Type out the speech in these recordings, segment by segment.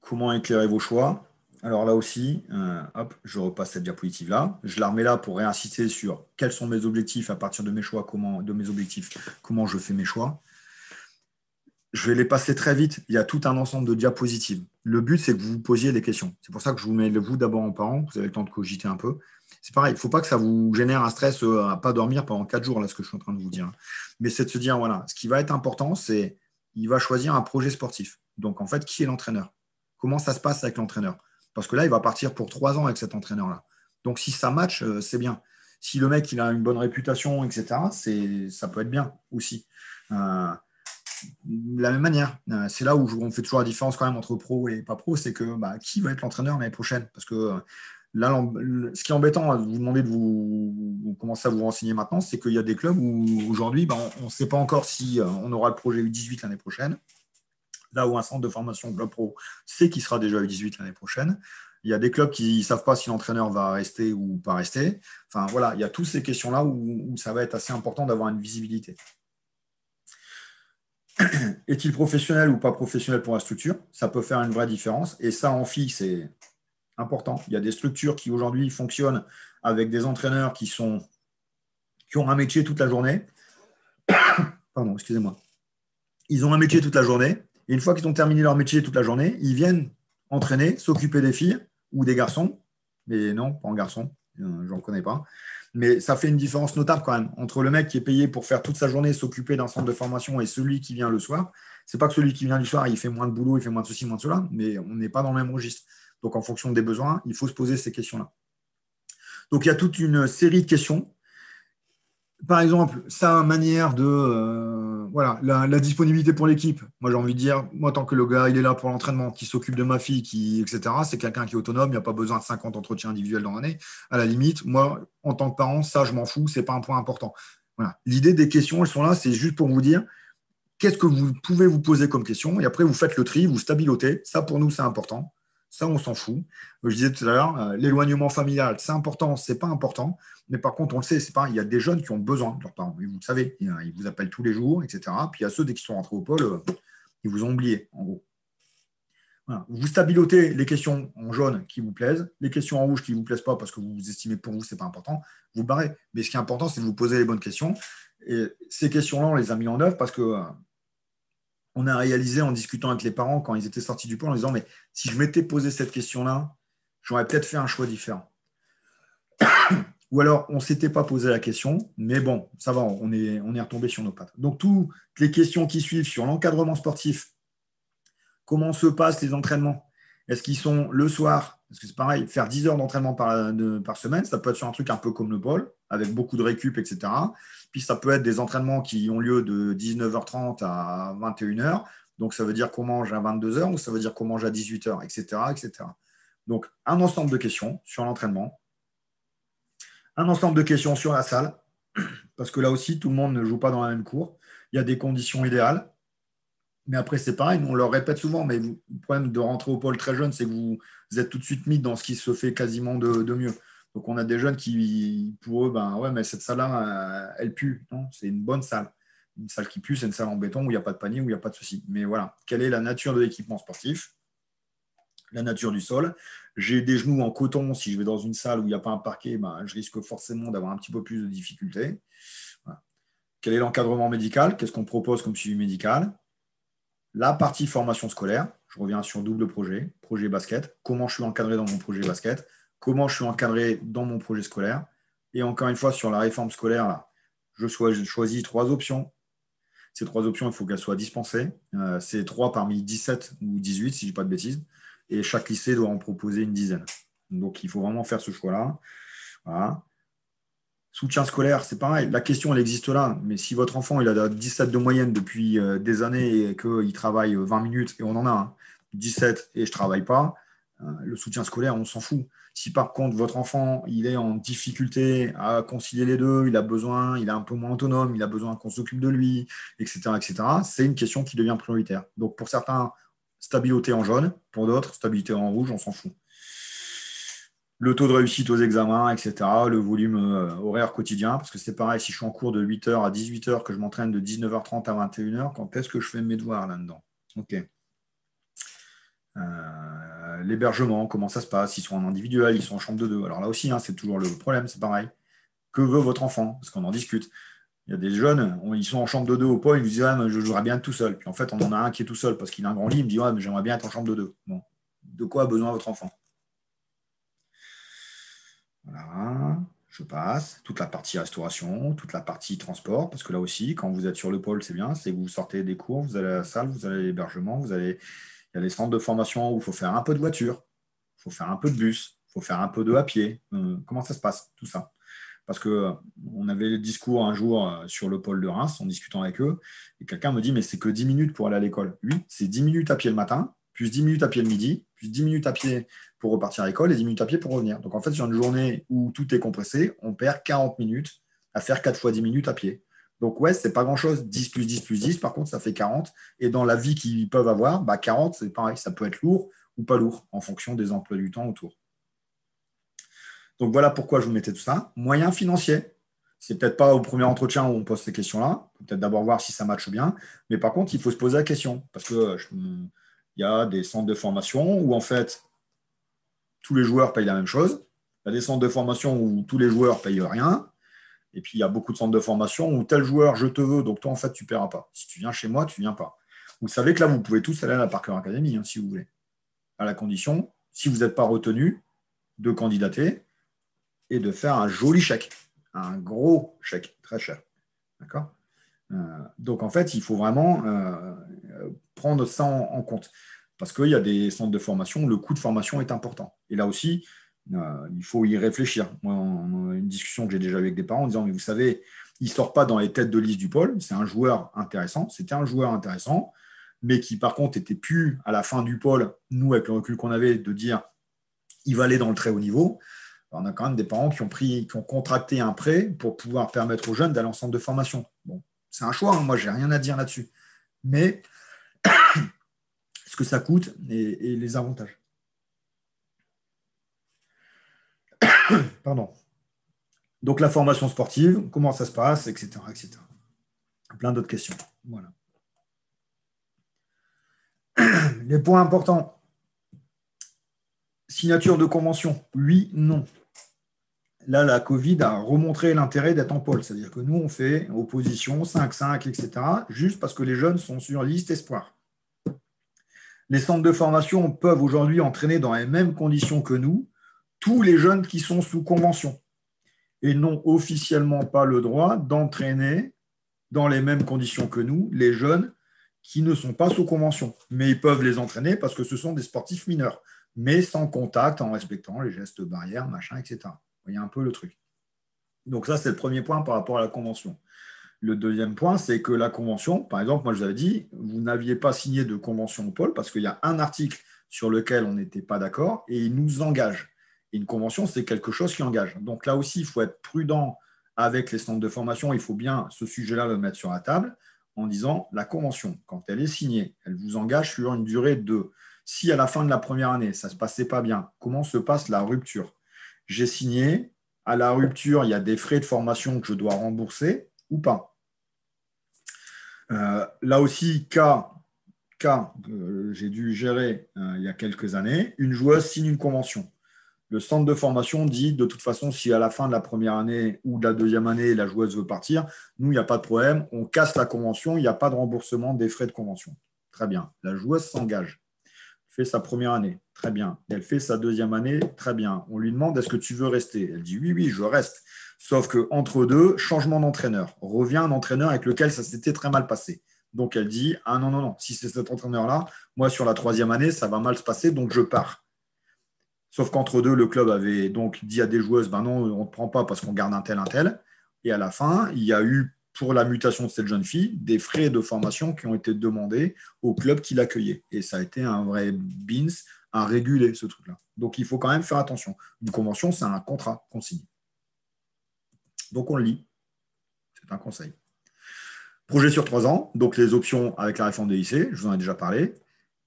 Comment éclairer vos choix? Alors là aussi, hop, je repasse cette diapositive-là. Je la remets là pour réinsister sur quels sont mes objectifs à partir de mes choix, comment je fais mes choix. Je vais les passer très vite. Il y a tout un ensemble de diapositives. Le but, c'est que vous vous posiez des questions. C'est pour ça que je vous mets vous d'abord en parent. Vous avez le temps de cogiter un peu. C'est pareil, il ne faut pas que ça vous génère un stress à ne pas dormir pendant 4 jours, là, ce que je suis en train de vous dire. Mais c'est de se dire, voilà, ce qui va être important, c'est il va choisir un projet sportif. Donc, en fait, qui est l'entraîneur? Comment ça se passe avec l'entraîneur? Parce que là, il va partir pour 3 ans avec cet entraîneur-là. Donc, si ça match, c'est bien. Si le mec, il a une bonne réputation, etc., ça peut être bien aussi. De la même manière, c'est là où on fait toujours la différence quand même entre pro et pas pro, c'est que qui va être l'entraîneur l'année prochaine? Parce que là, ce qui est embêtant, vous demander de vous commencer à vous renseigner maintenant, c'est qu'il y a des clubs où aujourd'hui, on ne sait pas encore si on aura le projet U18 l'année prochaine. Là où un centre de formation Club Pro sait qu'il sera déjà U18 l'année prochaine. Il y a des clubs qui ne savent pas si l'entraîneur va rester ou pas rester. Enfin voilà, il y a toutes ces questions-là où ça va être assez important d'avoir une visibilité. Est-il professionnel ou pas professionnel pour la structure? Ça peut faire une vraie différence. Et ça, en FI, c'est important. Il y a des structures qui aujourd'hui fonctionnent avec des entraîneurs qui ont un métier toute la journée. Pardon, excusez-moi. Ils ont un métier toute la journée. Et une fois qu'ils ont terminé leur métier toute la journée, ils viennent entraîner, s'occuper des filles ou des garçons. Mais non, pas en garçon. Je n'en connais pas. Mais ça fait une différence notable quand même entre le mec qui est payé pour faire toute sa journée, s'occuper d'un centre de formation et celui qui vient le soir. C'est pas que celui qui vient du soir, il fait moins de boulot, il fait moins de ceci, moins de cela, mais on n'est pas dans le même registre. Donc, en fonction des besoins, il faut se poser ces questions-là. Donc, il y a toute une série de questions. Par exemple, sa manière de voilà, la disponibilité pour l'équipe. Moi, j'ai envie de dire, moi, tant que le gars, il est là pour l'entraînement, qui s'occupe de ma fille, etc., c'est quelqu'un qui est autonome, il n'y a pas besoin de 50 entretiens individuels dans l'année. À la limite, moi, en tant que parent, ça, je m'en fous, ce n'est pas un point important. Voilà. L'idée des questions, elles sont là, c'est juste pour vous dire qu'est-ce que vous pouvez vous poser comme question, et après, vous faites le tri, vous stabilotez. Ça, pour nous, c'est important. Ça, on s'en fout. Je disais tout à l'heure, l'éloignement familial, c'est important, c'est pas important. Mais par contre, on le sait, c'est pas, il y a des jeunes qui ont besoin de leurs parents. Et vous le savez, ils vous appellent tous les jours, etc. Puis il y a ceux, dès qu'ils sont rentrés au pôle, ils vous ont oublié, en gros. Voilà. Vous stabilotez les questions en jaune qui vous plaisent, les questions en rouge qui ne vous plaisent pas parce que vous estimez que pour vous, ce n'est pas important, vous barrez. Mais ce qui est important, c'est de vous poser les bonnes questions. Et ces questions-là, on les a mis en œuvre parce que on a réalisé en discutant avec les parents quand ils étaient sortis du pôle en disant mais si je m'étais posé cette question-là, j'aurais peut-être fait un choix différent. Ou alors, on ne s'était pas posé la question, mais bon, ça va, on est retombé sur nos pattes. Donc, toutes les questions qui suivent sur l'encadrement sportif, comment se passent les entraînements? Est-ce qu'ils sont le soir? Parce que c'est pareil, faire 10 heures d'entraînement par semaine, ça peut être sur un truc un peu comme le pôle, avec beaucoup de récup, etc. Puis ça peut être des entraînements qui ont lieu de 19h30 à 21h. Donc ça veut dire qu'on mange à 22h ou ça veut dire qu'on mange à 18h, etc., etc. Donc un ensemble de questions sur l'entraînement, un ensemble de questions sur la salle, parce que là aussi, tout le monde ne joue pas dans la même cour. Il y a des conditions idéales. Mais après, c'est pareil, on leur répète souvent, mais le problème de rentrer au pôle très jeune, c'est que vous êtes tout de suite mis dans ce qui se fait quasiment de mieux. Donc, on a des jeunes qui, pour eux, ben ouais, mais cette salle-là, elle pue. Non, c'est une bonne salle. Une salle qui pue, c'est une salle en béton où il n'y a pas de panier, où il n'y a pas de souci. Mais voilà, quelle est la nature de l'équipement sportif? La nature du sol. J'ai des genoux en coton. Si je vais dans une salle où il n'y a pas un parquet, ben, je risque forcément d'avoir un petit peu plus de difficultés. Voilà. Quel est l'encadrement médical? Qu'est-ce qu'on propose comme suivi médical? La partie formation scolaire, je reviens sur double projet, projet basket, comment je suis encadré dans mon projet basket, comment je suis encadré dans mon projet scolaire. Et encore une fois, sur la réforme scolaire, là, je choisis 3 options. Ces 3 options, il faut qu'elles soient dispensées. C'est 3 parmi 17 ou 18, si je ne dis pas de bêtises. Et chaque lycée doit en proposer une dizaine. Donc, il faut vraiment faire ce choix-là. Voilà. Soutien scolaire, c'est pareil. La question, elle existe là. Mais si votre enfant il a 17 de moyenne depuis des années et qu'il travaille 20 minutes, et on en a 17 et je ne travaille pas, le soutien scolaire, on s'en fout. Si par contre, votre enfant il est en difficulté à concilier les deux, il est un peu moins autonome, il a besoin qu'on s'occupe de lui, etc., etc., c'est une question qui devient prioritaire. Donc pour certains, stabilité en jaune, pour d'autres, stabilité en rouge, on s'en fout. Le taux de réussite aux examens, etc., le volume horaire quotidien, parce que c'est pareil, si je suis en cours de 8h à 18h, que je m'entraîne de 19h30 à 21h, quand est-ce que je fais mes devoirs là-dedans? Ok. L'hébergement, comment ça se passe? Ils sont en individuel, ils sont en chambre de deux. Alors là aussi, hein, c'est toujours le problème, c'est pareil. Que veut votre enfant? Parce qu'on en discute. Il y a des jeunes, ils sont en chambre de deux au pôle, ils nous disent ah, mais je jouerais bien être tout seul. Puis en fait, on en a un qui est tout seul parce qu'il a un grand lit, il me dit ouais, mais j'aimerais bien être en chambre de deux. Bon. De quoi a besoin votre enfant? Voilà, je passe. Toute la partie restauration, toute la partie transport, parce que là aussi, quand vous êtes sur le pôle, c'est bien, c'est que vous sortez des cours, vous allez à la salle, vous allez à l'hébergement, il y a les centres de formation où il faut faire un peu de voiture, il faut faire un peu de bus, il faut faire un peu de à pied. Comment ça se passe, tout ça? Parce qu'on avait le discours un jour sur le pôle de Reims, en discutant avec eux, et quelqu'un me dit, mais c'est que 10 minutes pour aller à l'école. Oui, c'est 10 minutes à pied le matin, plus 10 minutes à pied le midi, plus 10 minutes à pied pour repartir à l'école et 10 minutes à pied pour revenir. Donc en fait, sur une journée où tout est compressé, on perd 40 minutes à faire 4 fois 10 minutes à pied. Donc ouais, c'est pas grand-chose. 10 plus 10 plus 10, par contre, ça fait 40. Et dans la vie qu'ils peuvent avoir, 40, c'est pareil, ça peut être lourd ou pas lourd, en fonction des emplois du temps autour. Donc voilà pourquoi je vous mettais tout ça. Moyens financiers. C'est peut-être pas au premier entretien où on pose ces questions-là. Peut-être d'abord voir si ça matche bien. Mais par contre, il faut se poser la question. Parce que il y a des centres de formation où en fait, tous les joueurs payent la même chose. Il y a des centres de formation où tous les joueurs payent rien. Et puis, il y a beaucoup de centres de formation où tel joueur, je te veux, donc toi, en fait, tu ne paieras pas. Si tu viens chez moi, tu ne viens pas. Vous savez que là, vous pouvez tous aller à la Parker Academy, hein, si vous voulez. À la condition, si vous n'êtes pas retenu, de candidater et de faire un joli chèque. Un gros chèque, très cher. D'accord? Donc, en fait, il faut vraiment prendre ça en compte. Parce qu'il y a des centres de formation où le coût de formation est important. Et là aussi, il faut y réfléchir. Moi, on a une discussion que j'ai déjà eue avec des parents en disant, mais vous savez, il ne sort pas dans les têtes de liste du pôle. C'est un joueur intéressant. C'était un joueur intéressant, mais qui, par contre, était plus à la fin du pôle, nous, avec le recul qu'on avait, de dire, il va aller dans le très haut niveau. Alors, on a quand même des parents qui ont contracté un prêt pour pouvoir permettre aux jeunes d'aller en centre de formation. Bon, c'est un choix. Hein. Moi, je n'ai rien à dire là-dessus. Mais ce que ça coûte et les avantages. Pardon. Donc, la formation sportive, comment ça se passe, etc. etc. Plein d'autres questions. Voilà. Les points importants. Signature de convention, oui, non. Là, la Covid a remontré l'intérêt d'être en pôle. C'est-à-dire que nous, on fait opposition, 5-5, etc., juste parce que les jeunes sont sur liste espoir. Les centres de formation peuvent aujourd'hui entraîner dans les mêmes conditions que nous tous les jeunes qui sont sous convention et n'ont officiellement pas le droit d'entraîner dans les mêmes conditions que nous les jeunes qui ne sont pas sous convention. Mais ils peuvent les entraîner parce que ce sont des sportifs mineurs, mais sans contact, en respectant les gestes barrières, machin, etc. Vous voyez un peu le truc. Donc ça, c'est le premier point par rapport à la convention. Le deuxième point, c'est que la convention, par exemple, moi je vous avais dit, vous n'aviez pas signé de convention au pôle parce qu'il y a un article sur lequel on n'était pas d'accord et il nous engage. Et une convention, c'est quelque chose qui engage. Donc là aussi, il faut être prudent avec les centres de formation. Il faut bien ce sujet-là le mettre sur la table en disant la convention, quand elle est signée, elle vous engage sur une durée de. Si à la fin de la première année, ça ne se passait pas bien, comment se passe la rupture? J'ai signé, à la rupture, il y a des frais de formation que je dois rembourser ou pas. Là aussi, cas j'ai dû gérer il y a quelques années, une joueuse signe une convention. Le centre de formation dit, de toute façon, si à la fin de la première année ou de la deuxième année, la joueuse veut partir, nous, il n'y a pas de problème, on casse la convention, il n'y a pas de remboursement des frais de convention. Très bien. La joueuse s'engage, fait sa première année, très bien. Elle fait sa deuxième année, très bien. On lui demande, est-ce que tu veux rester? Elle dit, oui, je reste. Sauf qu'entre deux, changement d'entraîneur. Revient un entraîneur avec lequel ça s'était très mal passé. Donc, elle dit, ah non, si c'est cet entraîneur-là, moi, sur la troisième année, ça va mal se passer, donc je pars. Sauf qu'entre deux, le club avait donc dit à des joueuses, ben non, on ne te prend pas parce qu'on garde un tel. Et à la fin, il y a eu, pour la mutation de cette jeune fille, des frais de formation qui ont été demandés au club qui l'accueillait. Et ça a été un vrai bins à réguler, ce truc-là. Donc, il faut quand même faire attention. Une convention, c'est un contrat qu'on signe. Donc, on le lit. C'est un conseil. Projet sur 3 ans, donc les options avec la réforme des lycées, je vous en ai déjà parlé.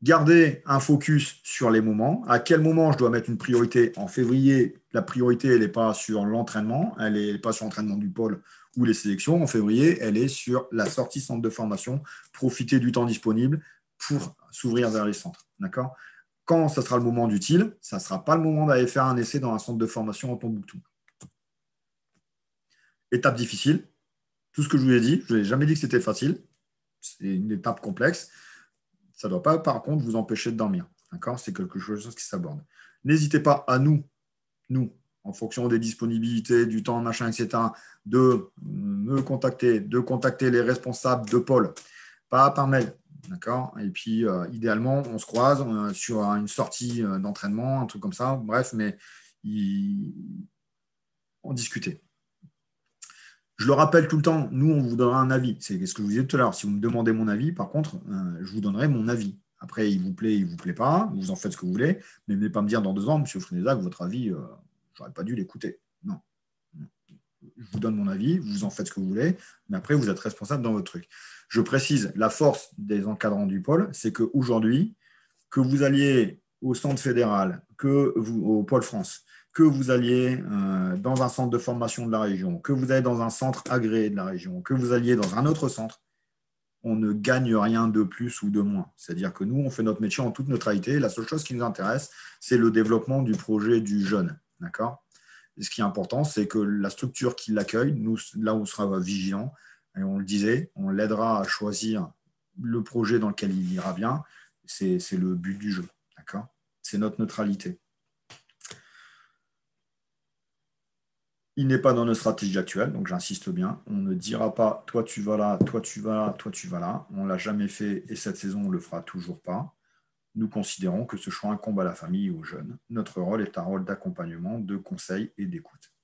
Garder un focus sur les moments. À quel moment je dois mettre une priorité? En février, la priorité, elle n'est pas sur l'entraînement, elle n'est pas sur l'entraînement du pôle ou les sélections. En février, elle est sur la sortie centre de formation, profiter du temps disponible pour s'ouvrir vers les centres. D'accord? Quand ce sera le moment d'utile, ça ne sera pas le moment d'aller faire un essai dans un centre de formation en Tombouctou. Étape difficile. Tout ce que je vous ai dit, je ne vous ai jamais dit que c'était facile. C'est une étape complexe. Ça ne doit pas, par contre, vous empêcher de dormir. D'accord? C'est quelque chose qui s'aborde. N'hésitez pas à nous, en fonction des disponibilités, du temps, machin, etc., de me contacter, de contacter les responsables de pôle, pas par mail. D'accord? Et puis, idéalement, on se croise sur une sortie d'entraînement, un truc comme ça. Bref, mais on discutait. Je le rappelle tout le temps, nous, on vous donnera un avis. C'est ce que je vous disais tout à l'heure. Si vous me demandez mon avis, par contre, je vous donnerai mon avis. Après, il vous plaît, il ne vous plaît pas. Vous en faites ce que vous voulez. Mais venez pas me dire dans 2 ans, monsieur Frénézac, votre avis, je n'aurais pas dû l'écouter. Non. Je vous donne mon avis, vous en faites ce que vous voulez, mais après, vous êtes responsable dans votre truc. Je précise, la force des encadrants du pôle, c'est qu'aujourd'hui, que vous alliez au centre fédéral, au pôle France, que vous alliez dans un centre de formation de la région, que vous alliez dans un centre agréé de la région, que vous alliez dans un autre centre, on ne gagne rien de plus ou de moins. C'est-à-dire que nous, on fait notre métier en toute neutralité. La seule chose qui nous intéresse, c'est le développement du projet du jeune. D'accord ? Et ce qui est important, c'est que la structure qui l'accueille, nous, là où on sera vigilant, et on le disait, on l'aidera à choisir le projet dans lequel il ira bien. C'est le but du jeu. D'accord ? C'est notre neutralité. Il n'est pas dans notre stratégie actuelle, donc j'insiste bien. On ne dira pas « toi tu vas là, toi tu vas là, toi tu vas là ». On ne l'a jamais fait et cette saison, on ne le fera toujours pas. Nous considérons que ce choix incombe à la famille et aux jeunes. Notre rôle est un rôle d'accompagnement, de conseil et d'écoute.